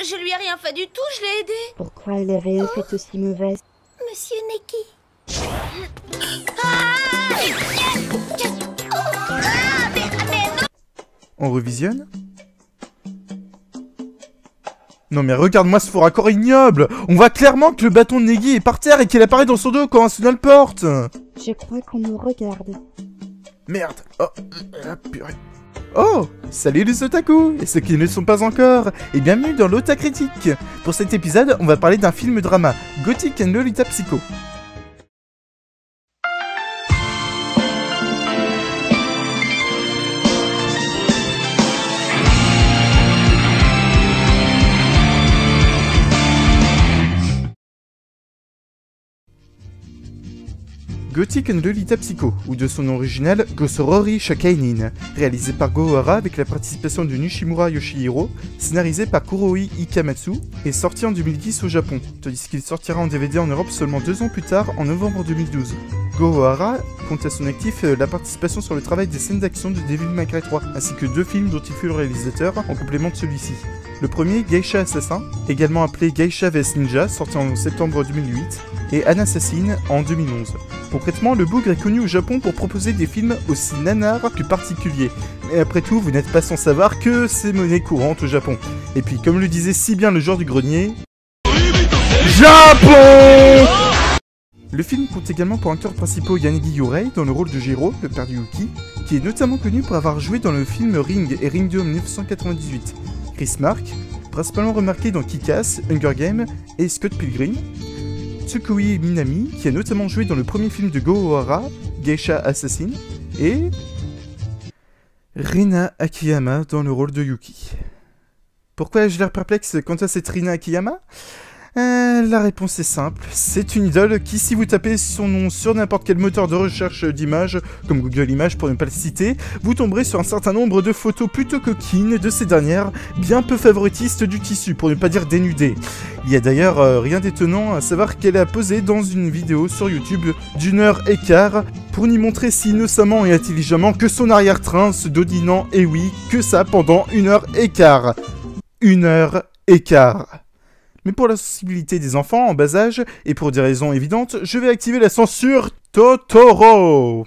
Je lui ai rien fait du tout, je l'ai aidé. Pourquoi elle est réelle est aussi mauvaise? Monsieur Neki. On revisionne? Non mais regarde-moi ce faux raccord ignoble! On voit clairement que le bâton de Negi est par terre et qu'il apparaît dans son dos quand Asuna le porte! Je crois qu'on nous regarde. Merde! Oh, purée. Oh! Salut les otaku! Et ceux qui ne le sont pas encore! Et bienvenue dans l'Ota Critique! Pour cet épisode, on va parler d'un film drama, Gothic and Lolita Psycho. Gothic and Lolita Psycho, ou de son nom original, Gosorori Shakainin, réalisé par Go Ohara avec la participation de Nishimura Yoshihiro, scénarisé par Kuroi Ikamatsu, et sorti en 2010 au Japon, tandis qu'il sortira en DVD en Europe seulement 2 ans plus tard, en novembre 2012. Go Ohara compte à son actif la participation sur le travail des scènes d'action de Devil May Cry 3, ainsi que 2 films dont il fut le réalisateur, en complément de celui-ci. Le premier, Geisha Assassin, également appelé Geisha vs Ninja, sorti en septembre 2008, et An Assassin en 2011. Concrètement, le bougre est connu au Japon pour proposer des films aussi nanars que particuliers. Mais après tout, vous n'êtes pas sans savoir que c'est monnaie courante au Japon. Et puis, comme le disait si bien le joueur du grenier... Japon! Le film compte également pour acteurs principaux Yanagi Yorei dans le rôle de Jiro, le père de Yuki, qui est notamment connu pour avoir joué dans le film Ring et Ring 2 en 1998. Chris Mark, principalement remarqué dans Kick-Ass, Hunger Games et Scott Pilgrim. Tsukui Minami, qui a notamment joué dans le premier film de Go Ohara, Geisha Assassin, et Rina Akiyama dans le rôle de Yuki. Pourquoi ai-je l'air perplexe quant à cette Rina Akiyama? La réponse est simple, c'est une idole qui, si vous tapez son nom sur n'importe quel moteur de recherche d'images, comme Google Images pour ne pas le citer, vous tomberez sur un certain nombre de photos plutôt coquines de ces dernières, bien peu favoritistes du tissu, pour ne pas dire dénudées. Il y a d'ailleurs rien d'étonnant à savoir qu'elle a posé dans une vidéo sur YouTube d'1h15 pour n'y montrer si innocemment et intelligemment que son arrière-train se dodinant, et oui, que ça pendant 1h15. 1h15. Mais pour la sensibilité des enfants en bas âge, et pour des raisons évidentes, je vais activer la censure Totoro.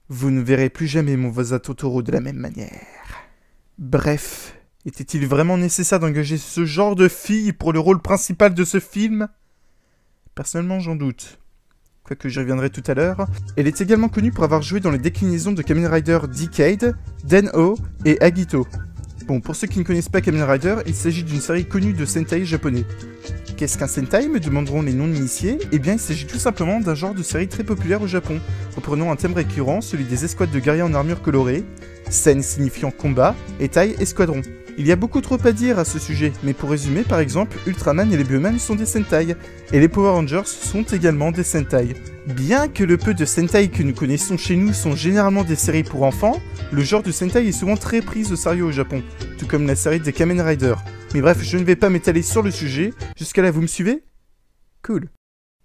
Vous ne verrez plus jamais mon voisin Totoro de la même manière. Bref, était-il vraiment nécessaire d'engager ce genre de fille pour le rôle principal de ce film? Personnellement, j'en doute. Quoique j'y reviendrai tout à l'heure. Elle est également connue pour avoir joué dans les déclinaisons de Kamen Rider Decade, Den-O et Agito. Bon, pour ceux qui ne connaissent pas Kamen Rider, il s'agit d'une série connue de Sentai japonais. Qu'est-ce qu'un Sentai, me demanderont les non-initiés? Eh bien, il s'agit tout simplement d'un genre de série très populaire au Japon, reprenant un thème récurrent, celui des escouades de guerriers en armure colorée, Sen signifiant combat, et Tai escadron. Il y a beaucoup trop à dire à ce sujet, mais pour résumer, par exemple, Ultraman et les Bioman sont des Sentai, et les Power Rangers sont également des Sentai. Bien que le peu de Sentai que nous connaissons chez nous sont généralement des séries pour enfants, le genre de Sentai est souvent très pris au sérieux au Japon, tout comme la série des Kamen Rider. Mais bref, je ne vais pas m'étaler sur le sujet, jusqu'à là vous me suivez? Cool.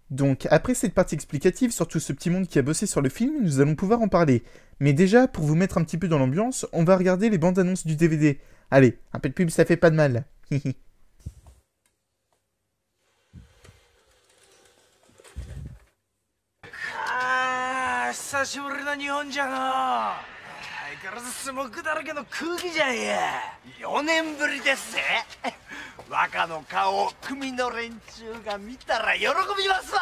Donc, après cette partie explicative sur tout ce petit monde qui a bossé sur le film, nous allons pouvoir en parler. Mais déjà, pour vous mettre un petit peu dans l'ambiance, on va regarder les bandes annonces du DVD. Allez, un peu de pub, ça fait pas de mal. Ah, 久しぶりの日本じゃな。相変わらずスモークだらけの空気じゃんや。4年ぶりですぜ。若の顔を組の連中が見たら喜びますわ。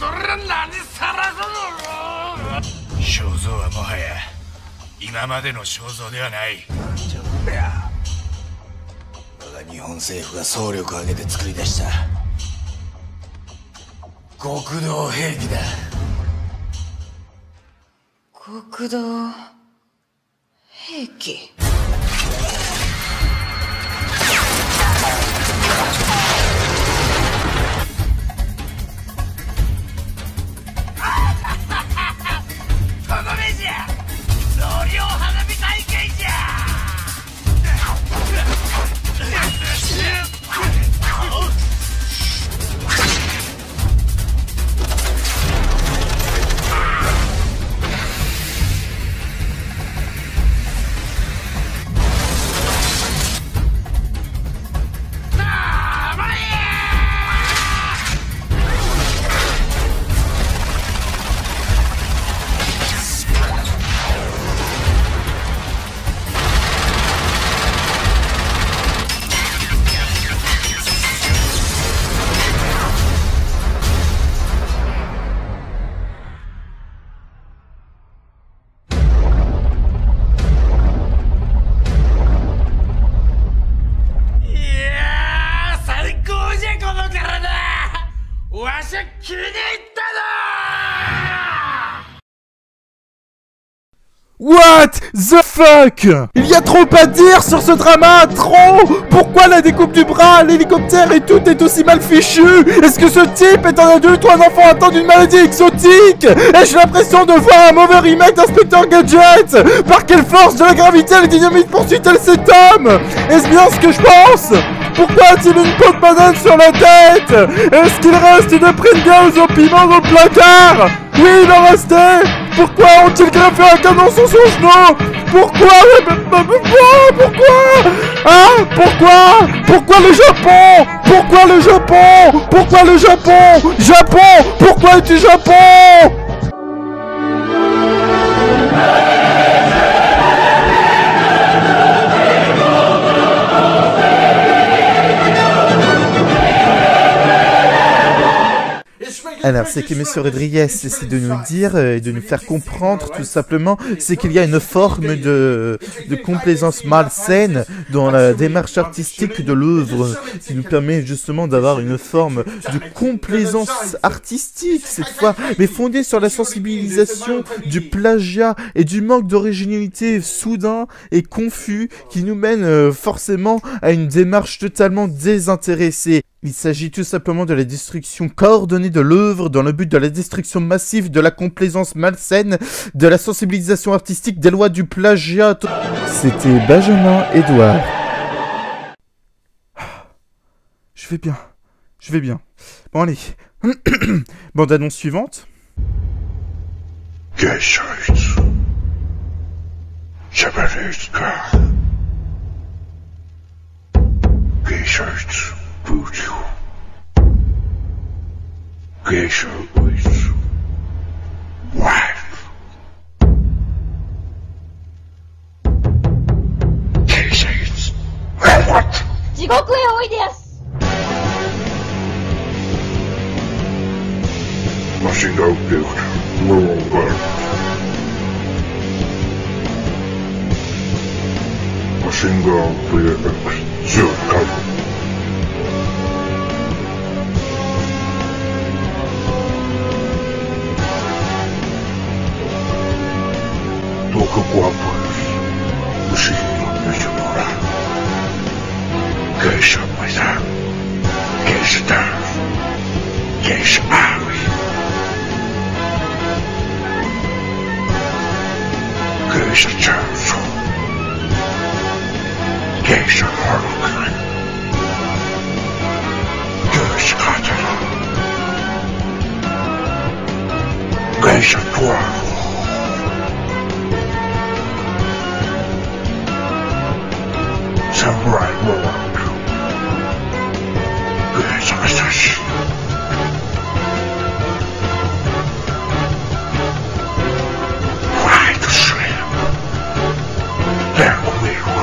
ら何さらすの。肖像はもはや今までの肖像ではない。じゃこりゃ我が日本政府が総力を挙げて作り出した極道兵器だ。極道兵器。とどめじゃ。増量花火大会じゃ。What the fuck? Il y a trop à dire sur ce drama, trop! Pourquoi la découpe du bras, l'hélicoptère et tout est aussi mal fichu? Est-ce que ce type est un adulte ou un enfant atteint d'une maladie exotique? Ai-je l'impression de voir un mauvais remake d'Inspecteur Gadget? Par quelle force de la gravité la dynamite poursuit-elle cet homme? Est-ce bien ce que je pense? Pourquoi a-t-il une peau de banane sur la tête? Est-ce qu'il reste une Pringles au piment dans le placard? Oui, il en restait! Pourquoi ont-ils greffé un canon sur son genou? Pourquoi? Pourquoi? Hein? Pourquoi? Pourquoi le Japon? Pourquoi le Japon? Pourquoi le Japon? Japon! Pourquoi es-tu Japon? Alors, ce que M. Rodriguez essaie de nous dire et de nous faire comprendre, tout simplement, c'est qu'il y a une forme de complaisance malsaine dans la démarche artistique de l'œuvre, qui nous permet justement d'avoir une forme de complaisance artistique, cette fois, mais fondée sur la sensibilisation du plagiat et du manque d'originalité soudain et confus, qui nous mène forcément à une démarche totalement désintéressée. Il s'agit tout simplement de la destruction coordonnée de l'œuvre dans le but de la destruction massive de la complaisance malsaine, de la sensibilisation artistique, des lois du plagiat. C'était Benjamin Edouard. Je vais bien. Je vais bien. Bon allez. Bande annonce suivante. Voodoo. Geisha is wife. Geisha is what? 地獄へおいでやす。Machine gun built. Rural gun. Machine gun VX. Zero cover. Toca guapos, Lucinho Nacional. Queixa Paisão, Queixa Tarf, Queixa Água, Queixa Chanso, Queixa Hurricane, Queixa Catara, Queixa Tuaro. Samurai Warrior. Good success. Fly to swim. There we go.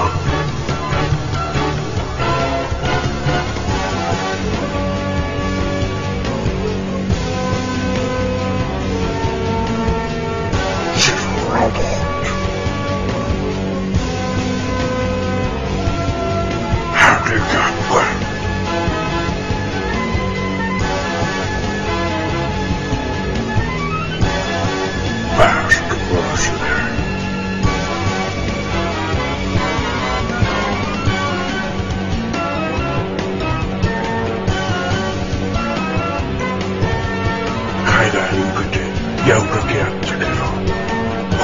여우가 계약자리로 홈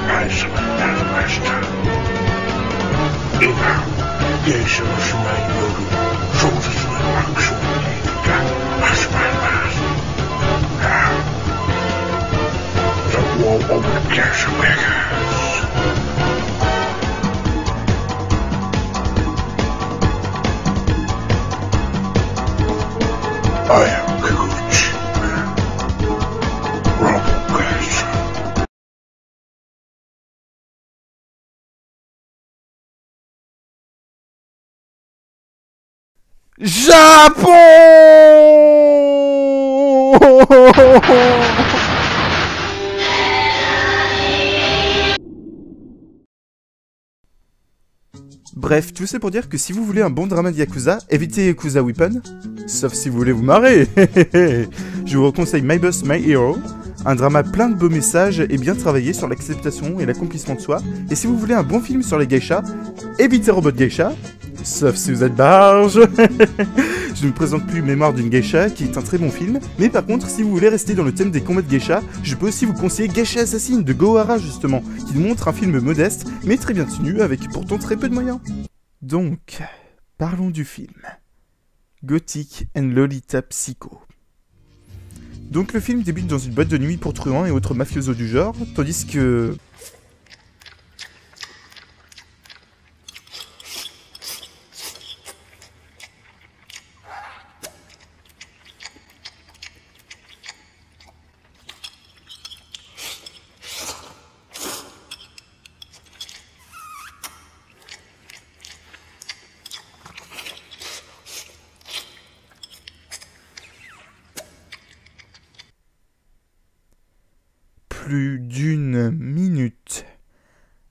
안심을 나눠마시다. 이나 예수스 마이노루 소수수의 방송이니까 하스말마스. The war of the Las Vegas. I am Kikuchi. Robocash. Japon. Bref, tout ça pour dire que si vous voulez un bon drama de Yakuza, évitez Yakuza Weapon, sauf si vous voulez vous marrer. Je vous conseille My Boss, My Hero, un drama plein de beaux messages et bien travaillé sur l'acceptation et l'accomplissement de soi. Et si vous voulez un bon film sur les geishas, évitez Robot Geisha, sauf si vous êtes barge. Je ne me présente plus Mémoire d'une geisha, qui est un très bon film, mais par contre, si vous voulez rester dans le thème des combats de geisha, je peux aussi vous conseiller Geisha Assassin de Gohara justement, qui nous montre un film modeste, mais très bien tenu, avec pourtant très peu de moyens. Donc, parlons du film. Gothic and Lolita Psycho. Donc le film débute dans une boîte de nuit pour truands et autres mafiosos du genre, tandis que... plus d'une minute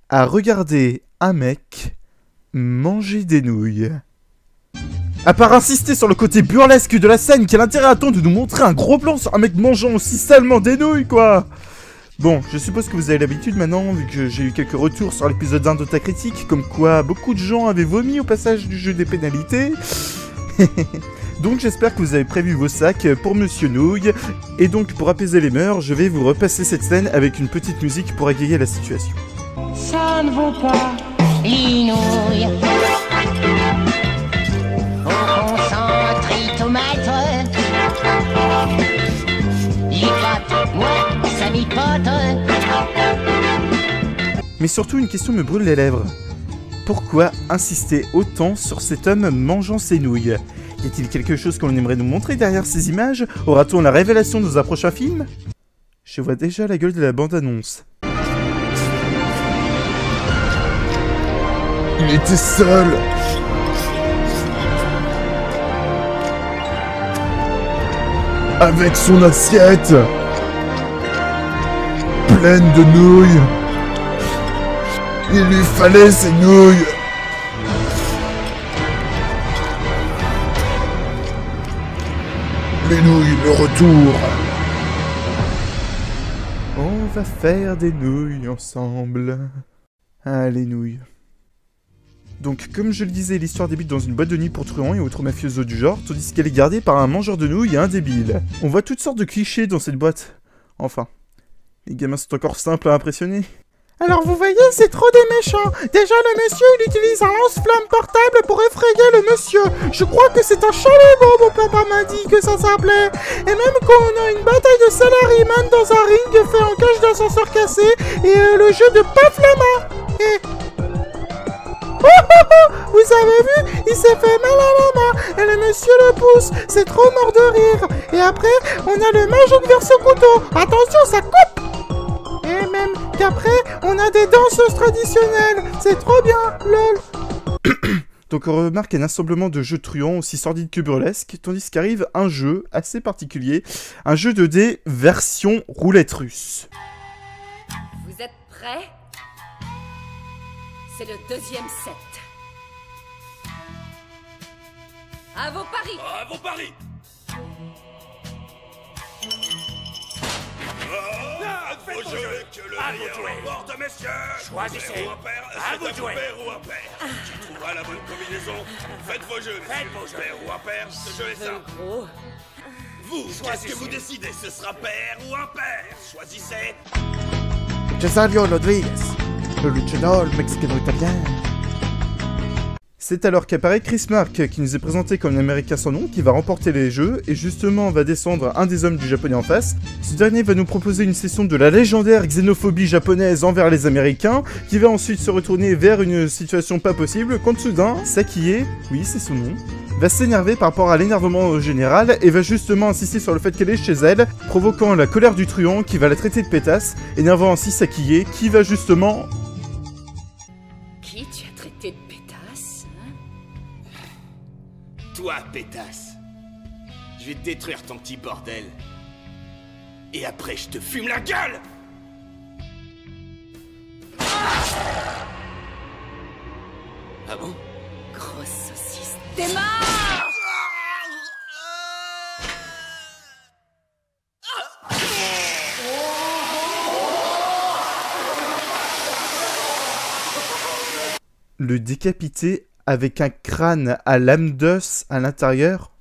à regarder un mec manger des nouilles. À part insister sur le côté burlesque de la scène, quel intérêt a-t-on de nous montrer un gros plan sur un mec mangeant aussi salement des nouilles, quoi? Bon, je suppose que vous avez l'habitude maintenant, vu que j'ai eu quelques retours sur l'épisode 1 d'Otacritique, comme quoi beaucoup de gens avaient vomi au passage du jeu des pénalités. Donc j'espère que vous avez prévu vos sacs pour Monsieur Nouille, et donc pour apaiser les mœurs, je vais vous repasser cette scène avec une petite musique pour égayer la situation. Ça ne vaut pas les nouilles. Au concentré tomate. Les pâtes, moi, ça mipote. Mais surtout une question me brûle les lèvres. Pourquoi insister autant sur cet homme mangeant ses nouilles? Y a-t-il quelque chose qu'on aimerait nous montrer derrière ces images? Aura-t-on la révélation dans un prochain film? Je vois déjà la gueule de la bande-annonce. Il était seul. Avec son assiette pleine de nouilles. Il lui fallait ses nouilles. Les nouilles, le retour. On va faire des nouilles ensemble. Ah, les nouilles. Donc, comme je le disais, l'histoire débute dans une boîte de nuit pour truands et autres mafiosos du genre, tandis qu'elle est gardée par un mangeur de nouilles et un débile. On voit toutes sortes de clichés dans cette boîte. Enfin, les gamins sont encore simples à impressionner. Alors vous voyez, c'est trop des méchants. Déjà le monsieur, il utilise un lance-flamme portable pour effrayer le monsieur. Je crois que c'est un chalumeau, mon papa m'a dit que ça s'appelait. Et même quand on a une bataille de salaryman dans un ring fait en cage d'ascenseur cassé, et le jeu de Paflama. Et... vous avez vu, il s'est fait mal à la main, et le monsieur le pousse, c'est trop mort de rire. Et après, on a le magique verse couteau. Attention, ça coupe. Et même qu'après, on a des danseuses traditionnelles. C'est trop bien, lol. Donc on remarque un assemblement de jeux truands aussi sordides que burlesques, tandis qu'arrive un jeu assez particulier, un jeu 2D version roulette russe. Vous êtes prêts? C'est le deuxième set. À vos paris! À vos paris! Faites vos jeux! Que le meilleur remporte, messieurs! Choisissez! À vous de jouer! Père ou impair! Qui trouvera la bonne combinaison? Faites vos jeux! Faites vos jeux! Père ou impair, ce jeu est simple! Gros, Vous, qu'est-ce que vous décidez? Ce sera père ou impair? Choisissez. Cesario Rodriguez, le luchador mexicano-italien. C'est alors qu'apparaît Chris Mark, qui nous est présenté comme un américain sans nom, qui va remporter les jeux, et justement va descendre un des hommes du japonais en face. Ce dernier va nous proposer une session de la légendaire xénophobie japonaise envers les américains, qui va ensuite se retourner vers une situation pas possible, quand soudain, Sakie, oui c'est son nom, va s'énerver par rapport à l'énervement général, et va justement insister sur le fait qu'elle est chez elle, provoquant la colère du truand, qui va la traiter de pétasse, énervant ainsi Sakie, qui va justement... Qui tu as traité de pétasse, hein? Toi, pétasse. Je vais te détruire ton petit bordel. Et après, je te fume la gueule! Ah bon? Grosse saucisse. T'es mort! Le décapiter avec un crâne à lame d'os à l'intérieur.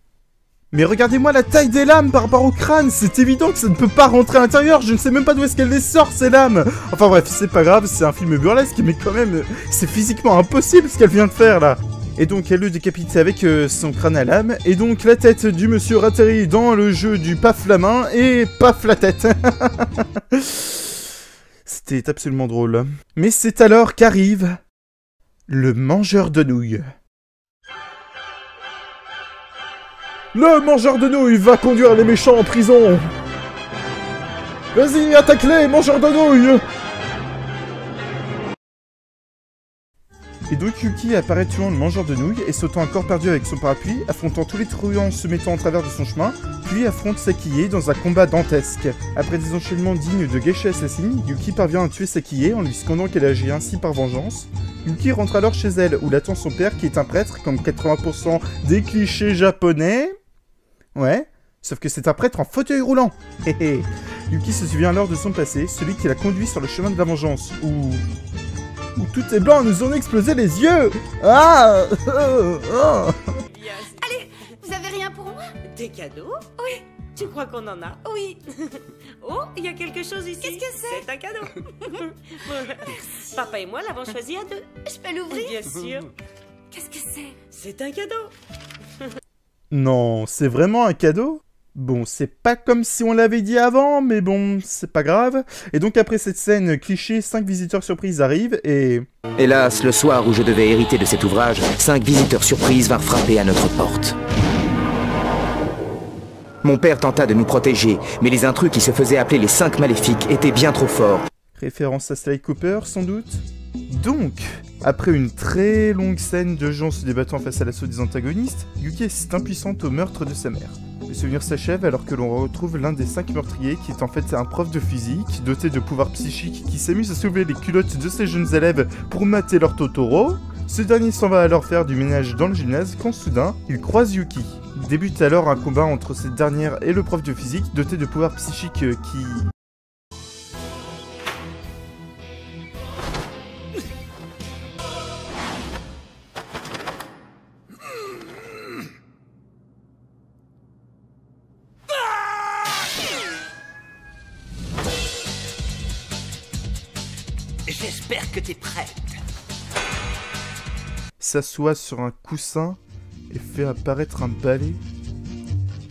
Mais regardez-moi la taille des lames par rapport au crâne, c'est évident que ça ne peut pas rentrer à l'intérieur, je ne sais même pas d'où est-ce qu'elle les sort ces lames. Enfin bref, c'est pas grave, c'est un film burlesque, mais quand même, c'est physiquement impossible ce qu'elle vient de faire là. Et donc elle le décapite avec son crâne à lame, et donc la tête du monsieur atterrit dans le jeu du paf la main, et paf la tête. C'était absolument drôle. Mais c'est alors qu'arrive... le mangeur de nouilles. Le mangeur de nouilles va conduire les méchants en prison. Vas-y, attaque-les, mangeur de nouilles. Et donc Yuki apparaît tuant le mangeur de nouilles et sautant à corps perdu avec son parapluie, affrontant tous les truands se mettant en travers de son chemin, puis affronte Sakie dans un combat dantesque. Après des enchaînements dignes de geisha assassine, Yuki parvient à tuer Sakie en lui scandant qu'elle agit ainsi par vengeance. Yuki rentre alors chez elle, où l'attend son père qui est un prêtre, comme 80% des clichés japonais. Ouais, sauf que c'est un prêtre en fauteuil roulant. Héhé. Yuki se souvient alors de son passé, celui qui l'a conduit sur le chemin de la vengeance, où tout est blanc, nous ont explosé les yeux. Ah. Allez, vous avez rien pour moi? Des cadeaux? Oui. Tu crois qu'on en a? Oui. Oh, il y a quelque chose ici. Qu'est-ce que c'est? C'est un cadeau. Papa et moi l'avons choisi à deux. Je peux l'ouvrir? Bien sûr. Qu'est-ce que c'est? C'est un cadeau. Non, c'est vraiment un cadeau? Bon, c'est pas comme si on l'avait dit avant, mais bon, c'est pas grave. Et donc après cette scène cliché, 5 visiteurs surprises arrivent et... Hélas, le soir où je devais hériter de cet ouvrage, 5 visiteurs surprises vinrent frapper à notre porte. Mon père tenta de nous protéger, mais les intrus qui se faisaient appeler les 5 maléfiques étaient bien trop forts. Référence à Sly Cooper, sans doute. Donc, après une très longue scène de gens se débattant face à l'assaut des antagonistes, Yuki est impuissante au meurtre de sa mère. Le souvenir s'achève alors que l'on retrouve l'un des 5 meurtriers qui est en fait un prof de physique, doté de pouvoirs psychiques qui s'amuse à soulever les culottes de ses jeunes élèves pour mater leur Totoro. Ce dernier s'en va alors faire du ménage dans le gymnase quand soudain, il croise Yuki. Débute alors un combat entre cette dernière et le prof de physique doté de pouvoirs psychiques qui... J'espère que t'es prête. s'assoit sur un coussin et fait apparaître un balai.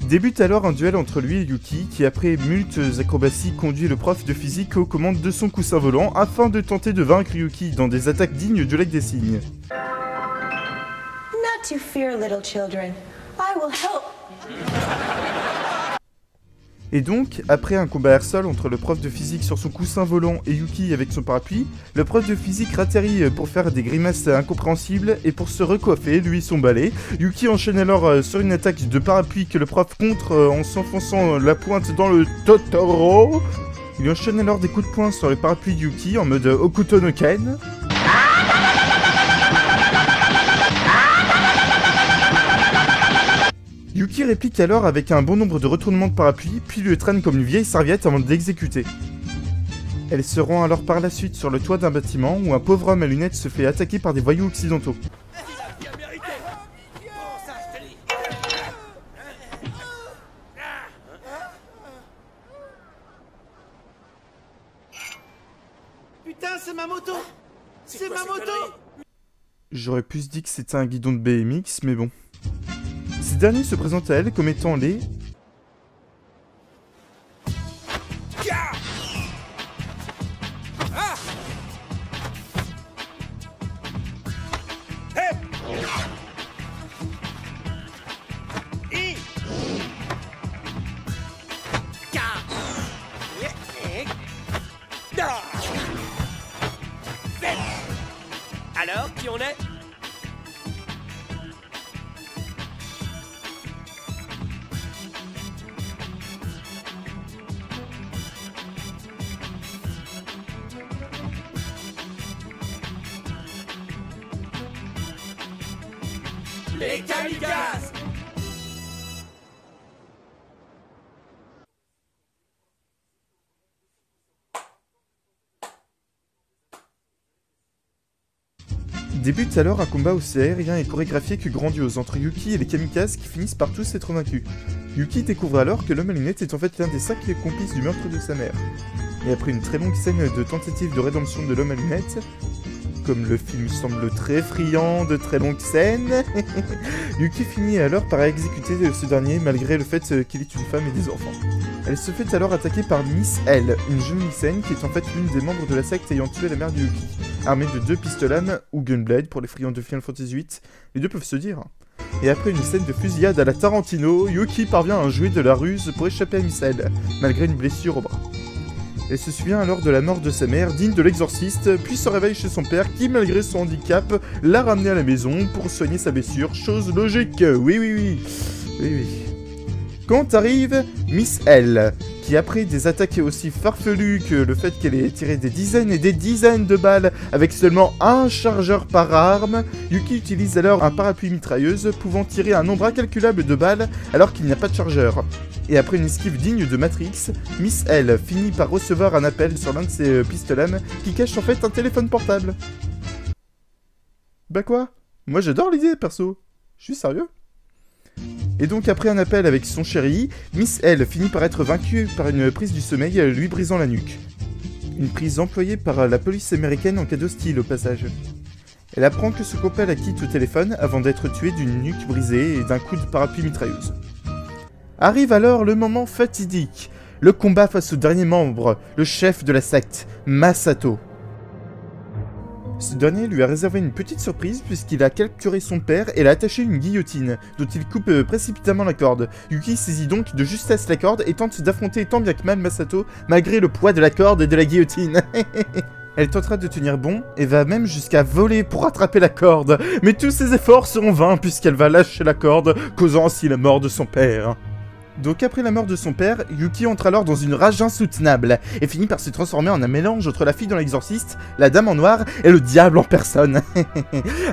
Débute alors un duel entre lui et Yuki, qui après multes acrobaties conduit le prof de physique aux commandes de son coussin volant afin de tenter de vaincre Yuki dans des attaques dignes du lac des cygnes. Not to fear, little children. I will help. Et donc, après un combat air-sol entre le prof de physique sur son coussin volant et Yuki avec son parapluie, le prof de physique ratterrit pour faire des grimaces incompréhensibles et pour se recoiffer, lui son balai. Yuki enchaîne alors sur une attaque de parapluie que le prof contre en s'enfonçant la pointe dans le Totoro. Il enchaîne alors des coups de poing sur le parapluie de Yuki en mode Okuto no Ken. Yuki réplique alors avec un bon nombre de retournements de parapluie, puis le traîne comme une vieille serviette avant de l'exécuter. Elle se rend alors par la suite sur le toit d'un bâtiment où un pauvre homme à lunettes se fait attaquer par des voyous occidentaux. c'est ma moto. C'est ma moto. J'aurais plus dit que c'était un guidon de BMX, mais bon. Ces derniers se présentent à elle comme étant les... Alors, qui on est? Les kamikazes! Débute alors un combat aussi aérien et chorégraphié que grandiose entre Yuki et les kamikazes qui finissent par tous être vaincus. Yuki découvre alors que l'homme à lunettes est en fait l'un des 5 complices du meurtre de sa mère. Et après une très longue scène de tentative de rédemption de l'homme à lunettes, comme le film semble très friand de très longues scènes, Yuki finit alors par exécuter ce dernier malgré le fait qu'il ait une femme et des enfants. Elle se fait alors attaquer par Miss L, une jeune lycéenne qui est en fait l'une des membres de la secte ayant tué la mère de Yuki, armée de 2 pistolets ou gunblade pour les friands de Final Fantasy VIII, les deux peuvent se dire. Et après une scène de fusillade à la Tarantino, Yuki parvient à jouer de la ruse pour échapper à Miss L, malgré une blessure au bras. Elle se souvient alors de la mort de sa mère, digne de l'exorciste, puis se réveille chez son père qui, malgré son handicap, l'a ramené à la maison pour soigner sa blessure, chose logique, oui. Quand arrive Miss L, qui après des attaques aussi farfelues que le fait qu'elle ait tiré des dizaines et des dizaines de balles avec seulement un chargeur par arme, Yuki utilise alors un parapluie mitrailleuse pouvant tirer un nombre incalculable de balles alors qu'il n'y a pas de chargeur. Et après une esquive digne de Matrix, Miss L finit par recevoir un appel sur l'un de ses pistolets qui cache en fait un téléphone portable. Bah quoi? Moi j'adore l'idée perso. Je suis sérieux. Et donc après un appel avec son chéri, Miss L finit par être vaincue par une prise du sommeil lui brisant la nuque. Une prise employée par la police américaine en cas d'hostile au passage. Elle apprend que son copain la quitte au téléphone avant d'être tué d'une nuque brisée et d'un coup de parapluie mitrailleuse. Arrive alors le moment fatidique, le combat face au dernier membre, le chef de la secte, Masato. Ce dernier lui a réservé une petite surprise puisqu'il a capturé son père et l'a attaché une guillotine, dont il coupe précipitamment la corde. Yuki saisit donc de justesse la corde et tente d'affronter tant bien que mal Masato, malgré le poids de la corde et de la guillotine. Elle tentera de tenir bon et va même jusqu'à voler pour attraper la corde, mais tous ses efforts seront vains puisqu'elle va lâcher la corde, causant ainsi la mort de son père. Donc après la mort de son père, Yuki entre alors dans une rage insoutenable et finit par se transformer en un mélange entre la fille dans l'exorciste, la dame en noir et le diable en personne.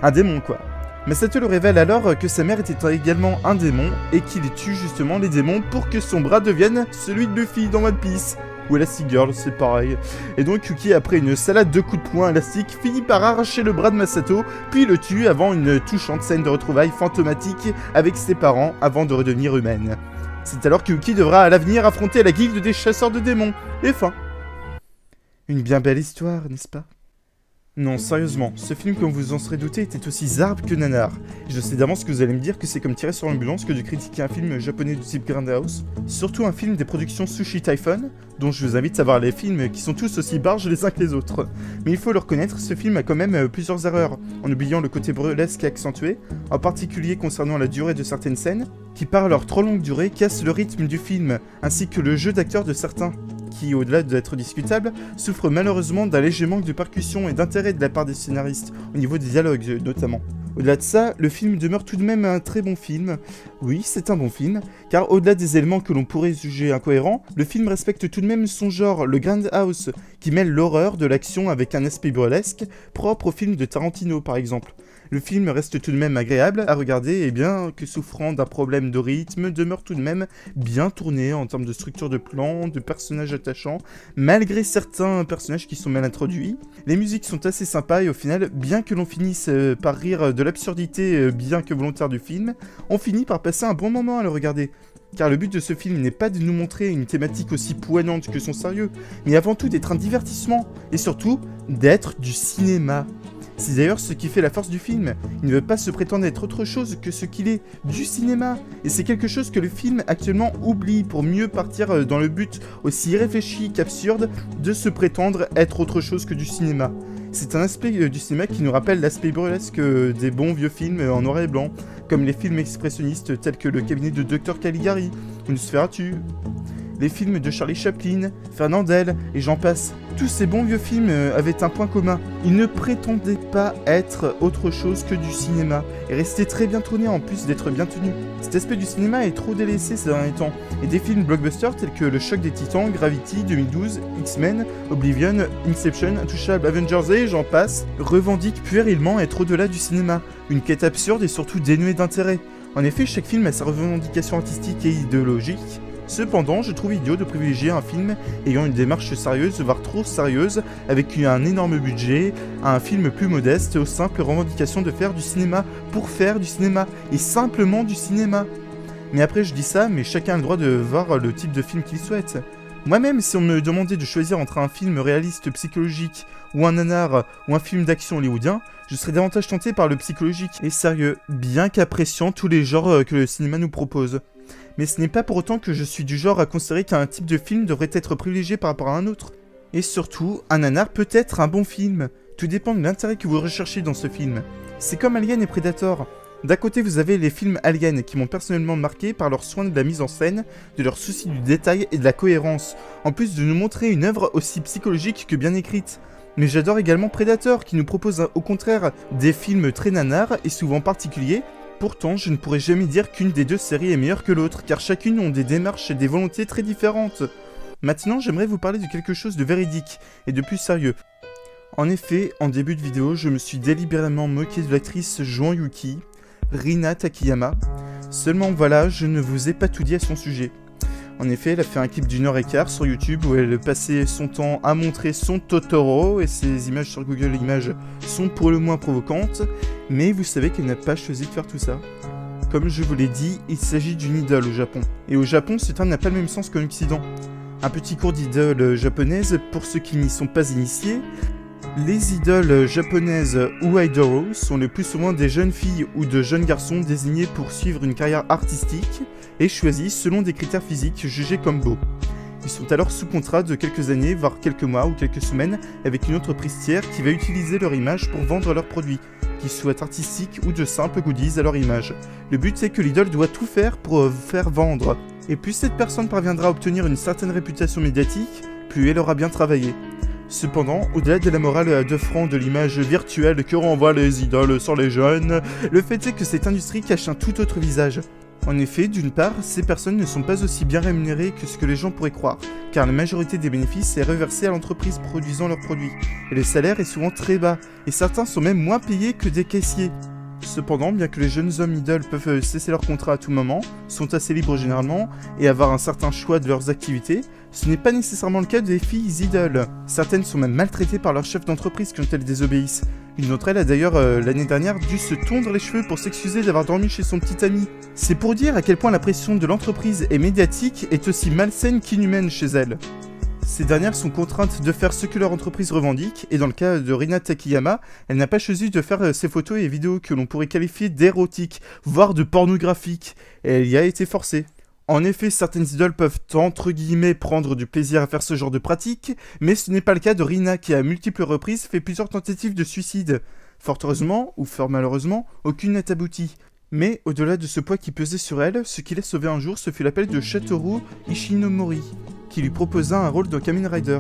Un démon quoi. Masato le révèle alors que sa mère était également un démon et qu'il tue justement les démons pour que son bras devienne celui de Buffy dans One Piece. Ou Elastigirl, c'est pareil. Et donc Yuki, après une salade de coups de poing élastiques, finit par arracher le bras de Masato, puis le tue avant une touchante scène de retrouvailles fantomatique avec ses parents avant de redevenir humaine. C'est alors que Yuki devra à l'avenir affronter la guilde des chasseurs de démons. Et fin. Une bien belle histoire, n'est-ce pas? Non, sérieusement, ce film, comme vous en serez douté, était aussi zarbe que nanar. Je sais d'avance que vous allez me dire que c'est comme tirer sur l'ambulance que de critiquer un film japonais du type Grindhouse. Surtout un film des productions Sushi Typhon, dont je vous invite à voir les films qui sont tous aussi barges les uns que les autres. Mais il faut le reconnaître, ce film a quand même plusieurs erreurs, en oubliant le côté burlesque accentué, en particulier concernant la durée de certaines scènes, qui par leur trop longue durée cassent le rythme du film, ainsi que le jeu d'acteurs de certains, qui, au-delà d'être discutable, souffre malheureusement d'un léger manque de percussion et d'intérêt de la part des scénaristes, au niveau des dialogues notamment. Au-delà de ça, le film demeure tout de même un très bon film. Oui, c'est un bon film, car au-delà des éléments que l'on pourrait juger incohérents, le film respecte tout de même son genre, le Grindhouse, qui mêle l'horreur de l'action avec un aspect burlesque, propre au film de Tarantino par exemple. Le film reste tout de même agréable à regarder et bien que souffrant d'un problème de rythme, demeure tout de même bien tourné en termes de structure de plan, de personnages attachants, malgré certains personnages qui sont mal introduits. Les musiques sont assez sympas et au final, bien que l'on finisse par rire de l'absurdité bien que volontaire du film, on finit par passer un bon moment à le regarder. Car le but de ce film n'est pas de nous montrer une thématique aussi poignante que son sérieux, mais avant tout d'être un divertissement, et surtout d'être du cinéma. C'est d'ailleurs ce qui fait la force du film. Il ne veut pas se prétendre être autre chose que ce qu'il est, du cinéma. Et c'est quelque chose que le film actuellement oublie pour mieux partir dans le but aussi irréfléchi qu'absurde de se prétendre être autre chose que du cinéma. C'est un aspect du cinéma qui nous rappelle l'aspect burlesque des bons vieux films en noir et blanc, comme les films expressionnistes tels que Le Cabinet de Dr Caligari ou Nosferatu, les films de Charlie Chaplin, Fernandel et j'en passe. Tous ces bons vieux films avaient un point commun. Ils ne prétendaient pas être autre chose que du cinéma, et restaient très bien tournés en plus d'être bien tenus. Cet aspect du cinéma est trop délaissé ces derniers temps, et des films blockbusters tels que Le Choc des Titans, Gravity, 2012, X-Men, Oblivion, Inception, Intouchable, Avengers et j'en passe, revendiquent puérilement être au-delà du cinéma, une quête absurde et surtout dénuée d'intérêt. En effet, chaque film a sa revendication artistique et idéologique. Cependant, je trouve idiot de privilégier un film ayant une démarche sérieuse, voire trop sérieuse, avec un énorme budget, à un film plus modeste, aux simples revendications de faire du cinéma pour faire du cinéma, et simplement du cinéma. Mais après je dis ça, mais chacun a le droit de voir le type de film qu'il souhaite. Moi-même, si on me demandait de choisir entre un film réaliste psychologique, ou un nanar, ou un film d'action hollywoodien, je serais davantage tenté par le psychologique et sérieux, bien qu'appréciant tous les genres que le cinéma nous propose. Mais ce n'est pas pour autant que je suis du genre à considérer qu'un type de film devrait être privilégié par rapport à un autre. Et surtout, un nanar peut être un bon film. Tout dépend de l'intérêt que vous recherchez dans ce film. C'est comme Alien et Predator. D'un côté, vous avez les films Alien qui m'ont personnellement marqué par leur soin de la mise en scène, de leur souci du détail et de la cohérence, en plus de nous montrer une œuvre aussi psychologique que bien écrite. Mais j'adore également Predator qui nous propose au contraire des films très nanars et souvent particuliers. Pourtant, je ne pourrais jamais dire qu'une des deux séries est meilleure que l'autre, car chacune ont des démarches et des volontés très différentes. Maintenant, j'aimerais vous parler de quelque chose de véridique et de plus sérieux. En effet, en début de vidéo, je me suis délibérément moqué de l'actrice Juan Yuki, Rina Takayama. Seulement voilà, je ne vous ai pas tout dit à son sujet. En effet, elle a fait un clip d'1h15 sur YouTube où elle passait son temps à montrer son Totoro et ses images sur Google Images sont pour le moins provocantes, mais vous savez qu'elle n'a pas choisi de faire tout ça. Comme je vous l'ai dit, il s'agit d'une idole au Japon. Et au Japon, ce terme n'a pas le même sens qu'en Occident. Un petit cours d'idole japonaise pour ceux qui n'y sont pas initiés. Les idoles japonaises ou idol sont le plus souvent des jeunes filles ou de jeunes garçons désignés pour suivre une carrière artistique et choisis selon des critères physiques jugés comme beaux. Ils sont alors sous contrat de quelques années, voire quelques mois ou quelques semaines avec une entreprise tiers qui va utiliser leur image pour vendre leurs produits, qu'ils soient artistiques ou de simples goodies à leur image. Le but c'est que l'idole doit tout faire pour vous faire vendre. Et plus cette personne parviendra à obtenir une certaine réputation médiatique, plus elle aura bien travaillé. Cependant, au-delà de la morale à 2 francs de l'image virtuelle que renvoient les idoles sur les jeunes, le fait est que cette industrie cache un tout autre visage. En effet, d'une part, ces personnes ne sont pas aussi bien rémunérées que ce que les gens pourraient croire, car la majorité des bénéfices est reversée à l'entreprise produisant leurs produits, et le salaire est souvent très bas, et certains sont même moins payés que des caissiers. Cependant, bien que les jeunes hommes idoles peuvent cesser leur contrat à tout moment, sont assez libres généralement, et avoir un certain choix de leurs activités, ce n'est pas nécessairement le cas des filles idoles. Certaines sont même maltraitées par leur chef d'entreprise quand elles désobéissent. Une d'entre elles a d'ailleurs l'année dernière dû se tondre les cheveux pour s'excuser d'avoir dormi chez son petit ami. C'est pour dire à quel point la pression de l'entreprise et médiatique est aussi malsaine qu'inhumaine chez elles. Ces dernières sont contraintes de faire ce que leur entreprise revendique, et dans le cas de Rina Takayama, elle n'a pas choisi de faire ces photos et vidéos que l'on pourrait qualifier d'érotiques, voire de pornographiques, et elle y a été forcée. En effet, certaines idoles peuvent entre guillemets prendre du plaisir à faire ce genre de pratique, mais ce n'est pas le cas de Rina qui à multiples reprises fait plusieurs tentatives de suicide. Fort heureusement, ou fort malheureusement, aucune n'a abouti. Mais au-delà de ce poids qui pesait sur elle, ce qui l'a sauvée un jour, ce fut l'appel de Satoru Ishinomori, qui lui proposa un rôle dans Kamen Rider.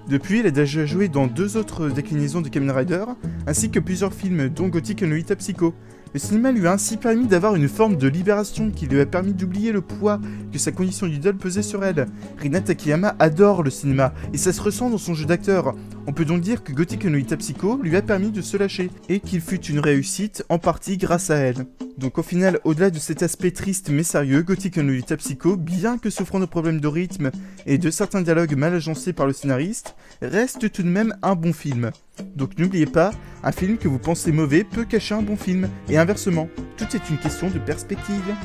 Depuis, elle a déjà joué dans 2 autres déclinaisons de Kamen Rider, ainsi que plusieurs films, dont Gothic Lolita Psycho. Le cinéma lui a ainsi permis d'avoir une forme de libération qui lui a permis d'oublier le poids que sa condition d'idole pesait sur elle. Rina Takayama adore le cinéma, et ça se ressent dans son jeu d'acteur. On peut donc dire que Gothic Lolita Psycho lui a permis de se lâcher, et qu'il fut une réussite en partie grâce à elle. Donc au final, au-delà de cet aspect triste mais sérieux, Gothic Lolita Psycho, bien que souffrant de problèmes de rythme et de certains dialogues mal agencés par le scénariste, reste tout de même un bon film. Donc n'oubliez pas, un film que vous pensez mauvais peut cacher un bon film, et inversement, tout est une question de perspective.